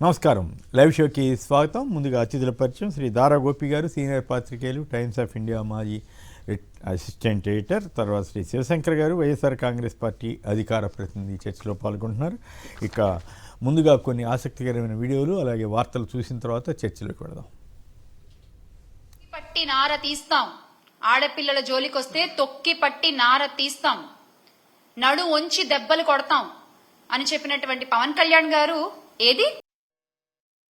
నమస్కారం. లైవ్ షోకి స్వాగతం. ముందుగా అతిథుల పరిచయం. శ్రీ దారా గోపి గారు, సీనియర్ పాత్రికేయులు, టైమ్స్ ఆఫ్ ఇండియా మాజీ అసిస్టెంట్ ఎడిటర్. తర్వాత శ్రీ శివశంకర్ గారు, వైఎస్ఆర్ కాంగ్రెస్ పార్టీ అధికార ప్రతినిధి, చర్చలో పాల్గొంటున్నారు. ఇక ముందుగా కొన్ని ఆసక్తికరమైన వీడియోలు అలాగే వార్తలు చూసిన తర్వాత చర్చలోకి వెళదాం. పట్టి నార తీస్తాం, ఆడపిల్లల జోలికొస్తే తొక్కి పట్టి నార తీస్తాం, నడు వంచి దెబ్బలు కొడతాం అని చెప్పినటువంటి పవన్ కళ్యాణ్ గారు ఏది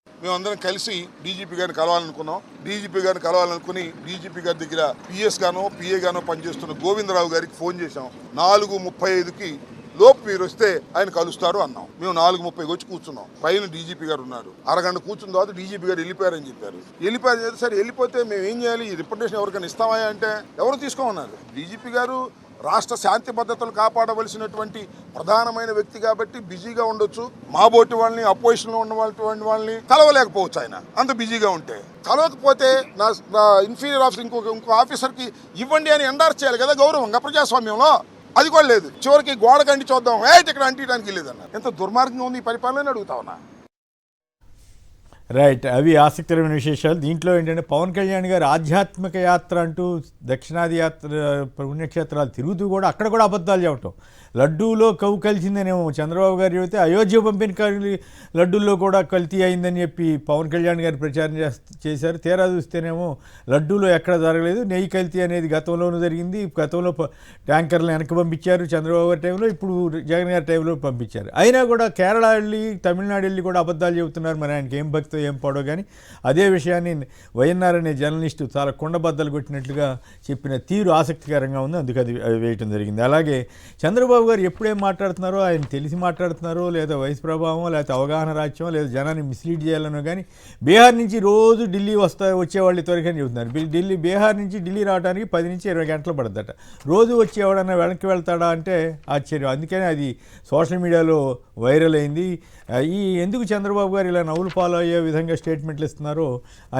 మేమందరం కలిసి డీజీపీ గారిని కలవాలనుకున్నాం. డీజీపీ గారిని కలవాలనుకుని డీజీపీ గారి దగ్గర పిఎస్ గానో పిఏ గానో పనిచేస్తున్న గోవిందరావు గారికి ఫోన్ చేశాం. 4:35కి లోపు మీరు వస్తే ఆయన కలుస్తారు అన్నాం. మేము 4:30కి వచ్చి కూర్చున్నాం. పైన డీజీపీ గారు ఉన్నారు. అరగంట కూర్చున్న తర్వాత డీజీపీ గారు వెళ్ళిపోయారని చెప్పారు. వెళ్ళిపోయారు సరే, వెళ్ళిపోతే మేము ఏం చేయాలి? ఈ రిప్రజెంటేషన్ ఎవరికైనా ఇస్తామా అంటే ఎవరు తీసుకోమన్నారు. డీజీపీ గారు రాష్ట్ర శాంతి భద్రతలు కాపాడవలసినటువంటి ప్రధానమైన వ్యక్తి కాబట్టి బిజీగా ఉండొచ్చు. మా బోటి వాళ్ళని, అపోజిషన్లో ఉన్నటువంటి వాళ్ళని కలవలేకపోవచ్చు. ఆయన అంత బిజీగా ఉంటే కలవకపోతే నా ఇన్ఫీరియర్ ఆఫీసర్ ఇంకో ఆఫీసర్కి ఇవ్వండి అని ఎండార్స్ చేయాలి కదా గౌరవంగా ప్రజాస్వామ్యంలో. అది కూడా లేదు. చివరికి గోడ కంటి చూద్దాం, ఇక్కడ అంటియడానికి లేదన్న. ఎంత దుర్మార్గంగా ఉంది ఈ పరిపాలన అడుగుతా ఉన్నా. రైట్, అవి ఆసక్తికరమైన విశేషాలు. దీంట్లో ఏంటంటే పవన్ కళ్యాణ్ గారు ఆధ్యాత్మిక యాత్ర అంటూ దక్షిణాది యాత్ర పుణ్యక్షేత్రాలు తిరుగుతూ కూడా అక్కడ కూడా అబద్ధాలు చెప్పటం. లడ్డూలో కవ్వు కలిసిందనేమో చంద్రబాబు గారు చెబితే అయోధ్య పంపిన లడ్డూల్లో కూడా కల్తీ అయిందని చెప్పి పవన్ కళ్యాణ్ గారు ప్రచారం చేశారు. తీరా చూస్తేనేమో లడ్డూలో ఎక్కడ జరగలేదు. నెయ్యి కల్తీ అనేది గతంలోనూ జరిగింది. గతంలో ట్యాంకర్లు వెనక్కి పంపించారు చంద్రబాబు గారి టైంలో, ఇప్పుడు జగన్ గారి టైంలో పంపించారు. అయినా కూడా కేరళ వెళ్ళి తమిళనాడు వెళ్ళి కూడా అబద్ధాలు చెబుతున్నారు. మరి ఆయనకి ఏం భక్తో ఏం పడో కానీ అదే విషయాన్ని వైఎన్ఆర్ అనే జర్నలిస్టు చాలా కుండబద్దలు కొట్టినట్లుగా చెప్పిన తీరు ఆసక్తికరంగా ఉంది. అందుకు అది వేయటం జరిగింది. అలాగే చంద్రబాబు గారు ఎప్పుడేం మాట్లాడుతున్నారో, ఆయన తెలిసి మాట్లాడుతున్నారో లేదా వయసు ప్రభావం లేకపోతే అవగాహన రాజ్యం లేదా జనాన్ని మిస్లీడ్ చేయాలనో కానీ బీహార్ నుంచి రోజు ఢిల్లీ వచ్చేవాళ్ళు త్వరగా చెబుతున్నారు. బీహార్ నుంచి ఢిల్లీ రావడానికి 10 నుంచి 20 గంటలు పడుతుందట. రోజు వచ్చేవాడన్నా వెనక్కి వెళ్తాడా అంటే ఆశ్చర్యం. అందుకనే అది సోషల్ మీడియాలో వైరల్ అయింది. ఎందుకు చంద్రబాబు గారు ఇలా నవ్వులు ఫాలో అయ్యే విధంగా స్టేట్మెంట్లు ఇస్తున్నారో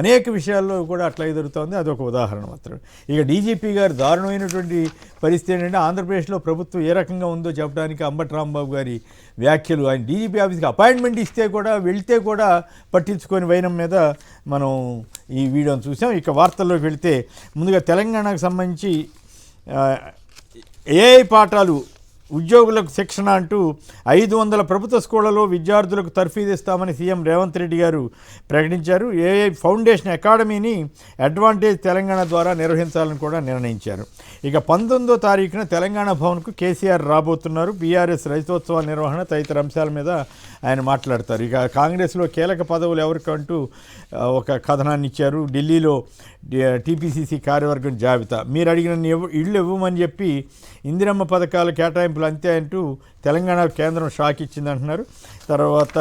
అనేక విషయాల్లో కూడా అట్లా జరుగుతుంది. అదొక ఉదాహరణ మాత్రం. ఇక డీజీపీ గారు దారుణమైనటువంటి పరిస్థితి ఏంటంటే ఆంధ్రప్రదేశ్లో ప్రభుత్వం ఏ రకంగా ఉందో చెప్పడానికి అంబటి రాంబాబు గారి వ్యాఖ్యలు. ఆయన డీజీపీ ఆఫీస్కి అపాయింట్మెంట్ ఇస్తే కూడా వెళ్తే కూడా పట్టించుకొని వైనం మీద మనం ఈ వీడియోని చూసాం. ఇక వార్తల్లోకి వెళితే ముందుగా తెలంగాణకు సంబంధించి ఏఐ పాఠాలు ఉద్యోగులకు శిక్షణ అంటూ 500 ప్రభుత్వ స్కూళ్లలో విద్యార్థులకు తర్ఫీదు ఇస్తామని సీఎం రేవంత్ రెడ్డి గారు ప్రకటించారు. ఏఐ ఫౌండేషన్ అకాడమీని అడ్వాంటేజ్ తెలంగాణ ద్వారా నిర్వహించాలని కూడా నిర్ణయించారు. ఇక 19వ తారీఖున తెలంగాణ భవన్కు కేసీఆర్ రాబోతున్నారు. బీఆర్ఎస్ రైతోత్సవ నిర్వహణ తదితర అంశాల మీద ఆయన మాట్లాడతారు. ఇక కాంగ్రెస్లో కీలక పదవులు ఎవరికంటూ ఒక కథనాన్ని ఇచ్చారు. ఢిల్లీలో టీపీసీసీ కార్యవర్గం జాబితా. మీరు అడిగిన ఇళ్ళు ఇవ్వమని చెప్పి ఇందిరమ్మ పథకాల కేటాయింపులు అంతే అంటూ తెలంగాణ కేంద్రం షాక్ ఇచ్చిందంటున్నారు. తర్వాత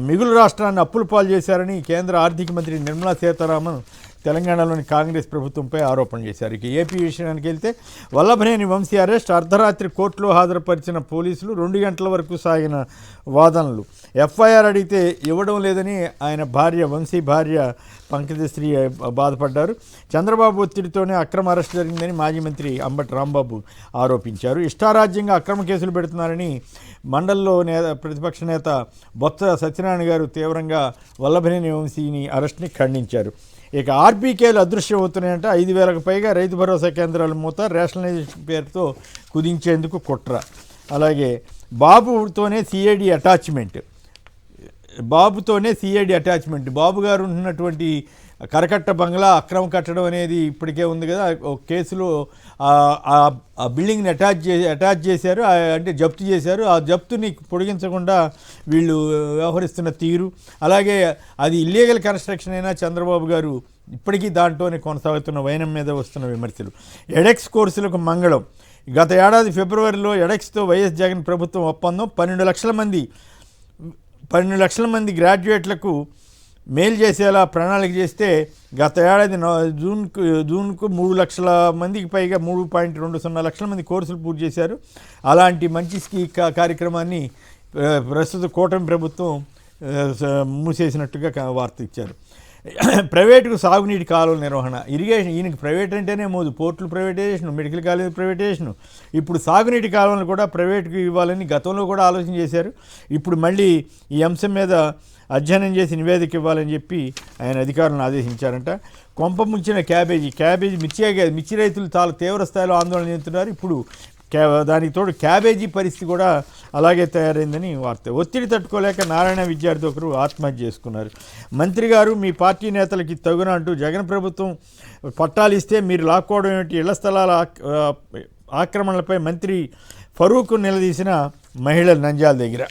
మిగులు రాష్ట్రాన్ని అప్పుల పాలు చేశారని కేంద్ర ఆర్థిక మంత్రి నిర్మలా సీతారామన్ తెలంగాణలోని కాంగ్రెస్ ప్రభుత్వంపై ఆరోపణ చేశారు. ఇక ఏపీ విషయానికి వెళ్తే వల్లభనేని వంశీ అరెస్ట్. అర్ధరాత్రి కోర్టులో హాజరుపరిచిన పోలీసులు 2 గంటల వరకు సాగిన వాదనలు. ఎఫ్ఐఆర్ అడిగితే ఇవ్వడం లేదని ఆయన భార్య, వంశీ భార్య పంకజశ్రీ బాధపడ్డారు. చంద్రబాబు ఒత్తిడితోనే అక్రమ అరెస్ట్ జరిగిందని మాజీ మంత్రి అంబటి రాంబాబు ఆరోపించారు. ఇష్టారాజ్యంగా అక్రమ కేసులు పెడుతున్నారని మండలిలో ప్రతిపక్ష నేత బొత్స సత్యనారాయణ గారు తీవ్రంగా వల్లభనేని వంశీని అరెస్ట్ని ఖండించారు. ఇక ఆర్బీకేలు అదృశ్యం అవుతున్నాయంటే 5,000కు పైగా రైతు భరోసా కేంద్రాల మూత, రేషనలైజేషన్ పేరుతో కుదించేందుకు కుట్ర. అలాగే బాబుతోనే సిఐడి అటాచ్మెంట్. బాబు గారు ఉంటున్నటువంటి కరకట్ట బంగ్లా అక్రమ కట్టడం అనేది ఇప్పటికే ఉంది కదా. ఒక కేసులో ఆ బిల్డింగ్ని అటాచ్ చేశారు, అంటే జప్తు చేశారు. ఆ జప్తుని పొడిగించకుండా వీళ్ళు వ్యవహరిస్తున్న తీరు, అలాగే అది ఇల్లీగల్ కన్స్ట్రక్షన్ అయినా చంద్రబాబు గారు ఇప్పటికీ దాంట్లోనే కొనసాగుతున్న వైనం మీద వస్తున్న విమర్శలు. ఎడెక్స్ కోర్సులకు మంగళం. గత ఏడాది ఫిబ్రవరిలో ఎడెక్స్తో వైఎస్ జగన్ ప్రభుత్వం ఒప్పందం. 12 లక్షల మంది గ్రాడ్యుయేట్లకు మేలు చేసేలా ప్రణాళిక చేస్తే గత ఏడాది జూన్కు 3 లక్షల మందికి పైగా 3.20 లక్షల మంది కోర్సులు పూర్తి చేశారు. అలాంటి మంచి కార్యక్రమాన్ని ప్రస్తుత కూటమి ప్రభుత్వం మూసేసినట్టుగా వార్త ఇచ్చారు. ప్రైవేటుకు సాగునీటి కాలువల నిర్వహణ, ఇరిగేషన్, ఈయనకి ప్రైవేట్ అంటేనే మోదు, పోర్టులు ప్రైవేటైజేషన్, మెడికల్ కాలేజ్ ప్రైవేటైజేషన్, ఇప్పుడు సాగునీటి కాలువలను కూడా ప్రైవేటుకు ఇవ్వాలని గతంలో కూడా ఆలోచన చేశారు. ఇప్పుడు మళ్ళీ ఈ అంశం మీద అధ్యయనం చేసి నివేదిక ఇవ్వాలని చెప్పి ఆయన అధికారులను ఆదేశించారంట. కొంప ముంచిన క్యాబేజీ మిర్చి రైతులు చాలా తీవ్ర స్థాయిలో ఆందోళన చెందుతున్నారు. ఇప్పుడు దానికి తోడు క్యాబేజీ పరిస్థితి కూడా అలాగే తయారైందని వార్త. ఒత్తిడి తట్టుకోలేక నారాయణ విద్యార్థి ఒకరు ఆత్మహత్య చేసుకున్నారు. మంత్రి గారు మీ పార్టీ నేతలకి తగున అంటూ జగన్ ప్రభుత్వం పట్టాలు ఇస్తే మీరు లాక్కోవడం ఏమిటి? ఇళ్ల స్థలాల ఆక్రమణలపై మంత్రి ఫరూక్ నిలదీసిన మహిళలు నంద్యాల దగ్గర.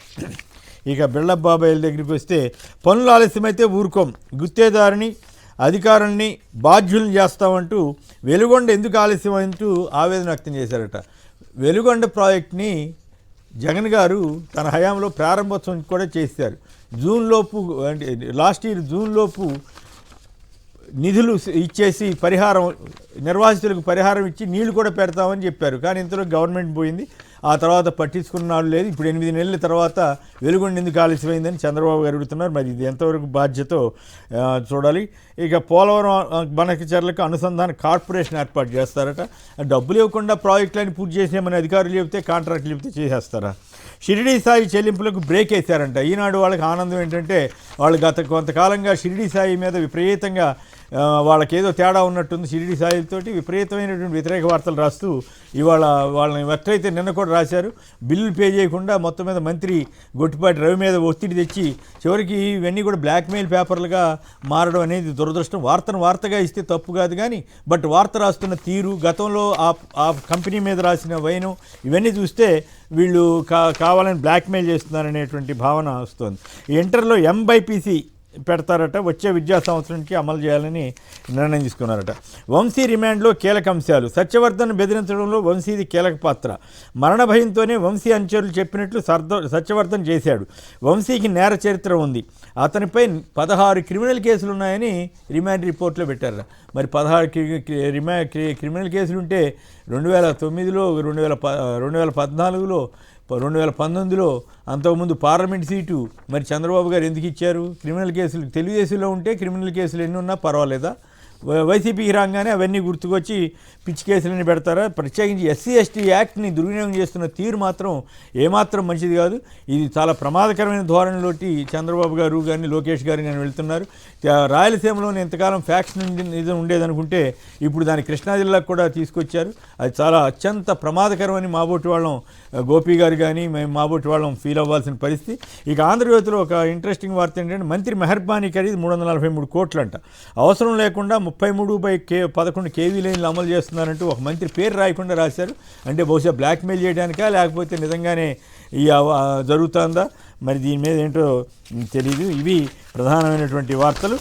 ఇక బిళ్ళప్ బాబాయిల దగ్గరికి వస్తే పనులు ఆలస్యమైతే ఊరుకోం, గుత్తేదారుని అధికారుల్ని బాధ్యులను చేస్తామంటూ వెలుగొండ ఎందుకు ఆలస్యం అంటూ ఆవేదన వ్యక్తం చేశారట. వెలుగొండ ప్రాజెక్ట్ని జగన్ గారు తన హయాంలో ప్రారంభోత్సవం కూడా చేశారు. జూన్లోపు, అంటే లాస్ట్ ఇయర్ జూన్లోపు నిధులు ఇచ్చేసి నిర్వాసితులకు పరిహారం ఇచ్చి నీళ్లు కూడా పెడతామని చెప్పారు. కానీ ఇంతలో గవర్నమెంట్ పోయింది, ఆ తర్వాత పట్టించుకున్న నాడు లేదు. ఇప్పుడు 8 నెలల తర్వాత వెలుగొండ ఎందుకు ఆలస్యమైందని చంద్రబాబు గారు అడుగుతున్నారు. మరి ఇది ఎంతవరకు బాధ్యతో చూడాలి. ఇక పోలవరం బనకచర్లకు అనుసంధాన కార్పొరేషన్ ఏర్పాటు చేస్తారట. డబ్బులు ఇవ్వకుండా ప్రాజెక్టులని పూర్తి చేసేమని అధికారులు చెబితే కాంట్రాక్టులు చెబితే చేసేస్తారా? షిరిడీ సాయి చెల్లింపులకు బ్రేక్ వేశారంట. ఈనాడు వాళ్ళకి ఆనందం ఏంటంటే వాళ్ళు కొంతకాలంగా షిరిడీ సాయి మీద విపరీతంగా వాళ్ళకేదో తేడా ఉన్నట్టుంది. షిరిడీ సాయిలతోటి విపరీతమైనటువంటి వ్యతిరేక వార్తలు రాస్తూ ఇవాళ వాళ్ళని ఎట్లయితే నిన్న కూడా రాశారు, బిల్లులు పే చేయకుండా మొత్తం మీద మంత్రి గొట్టిపాటి రవి మీద ఒత్తిడి తెచ్చి చివరికి ఇవన్నీ కూడా బ్లాక్మెయిల్ పేపర్లుగా మారడం అనేది దురదృష్టం. వార్తగా ఇస్తే తప్పు కాదు, కానీ బట్ వార్త రాస్తున్న తీరు, గతంలో ఆ కంపెనీ మీద రాసిన వైను, ఇవన్నీ చూస్తే వీళ్ళు కావాలని బ్లాక్మెయిల్ చేస్తున్నారనేటువంటి భావన వస్తుంది. ఇంటర్లో M/PC పెడతారట. వచ్చే విద్యా సంవత్సరానికి అమలు చేయాలని నిర్ణయం తీసుకున్నారట. వంశీ రిమాండ్లో కీలక అంశాలు. సత్యవర్ధన్ బెదిరించడంలో వంశీది కీలక పాత్ర. మరణ భయంతోనే వంశీ అనుచరులు చెప్పినట్లు సత్యవర్ధన్ చేశాడు. వంశీకి నేర చరిత్ర ఉంది, అతనిపై 16 క్రిమినల్ కేసులు ఉన్నాయని రిమాండ్ రిపోర్ట్లో పెట్టారు. మరి 16 క్రిమినల్ కేసులు ఉంటే 2009లో, 2014లో, 2019లో అంతకుముందు పార్లమెంట్ సీటు మరి చంద్రబాబు గారు ఎందుకు ఇచ్చారు? క్రిమినల్ కేసులు తెలుగుదేశంలో ఉంటే క్రిమినల్ కేసులు ఎన్ని ఉన్నా పర్వాలేదా? వైసీపీకి రాగానే అవన్నీ గుర్తుకొచ్చి పిచ్చి కేసులని పెడతారా? ప్రత్యేకించి SC/ST యాక్ట్ని దుర్వినియోగం చేస్తున్న తీరు మాత్రం ఏమాత్రం మంచిది కాదు. ఇది చాలా ప్రమాదకరమైన ధోరణిలోటి చంద్రబాబు గారు కానీ లోకేష్ గారు కానీ వెళ్తున్నారు. రాయలసీమలోని ఎంతకాలం ఫ్యాక్షన్ నిజం ఉండేదనుకుంటే ఇప్పుడు దాన్ని కృష్ణా జిల్లాకు కూడా తీసుకొచ్చారు. అది చాలా అత్యంత ప్రమాదకరమని మాబోటి వాళ్ళం గోపి గారు కానీ మేము మాబోటి వాళ్ళం ఫీల్ అవ్వాల్సిన పరిస్థితి. ఇక ఆంధ్రజ్యోతిలో ఒక ఇంట్రెస్టింగ్ వార్త ఏంటంటే మంత్రి మెహర్బానీ ఖరీదు 343 కోట్లంట. అవసరం లేకుండా 33/11 KV లైన్లు అమలు చేస్తున్నారంటూ ఒక మంత్రి పేరు రాయకుండా రాశారు. అంటే బహుశా బ్లాక్మెయిల్ చేయడానికా లేకపోతే నిజంగానే ఈ జరుగుతుందా? మరి దీని మీద ఏంటో తెలీదు. ఇవి ప్రధానమైనటువంటి వార్తలు.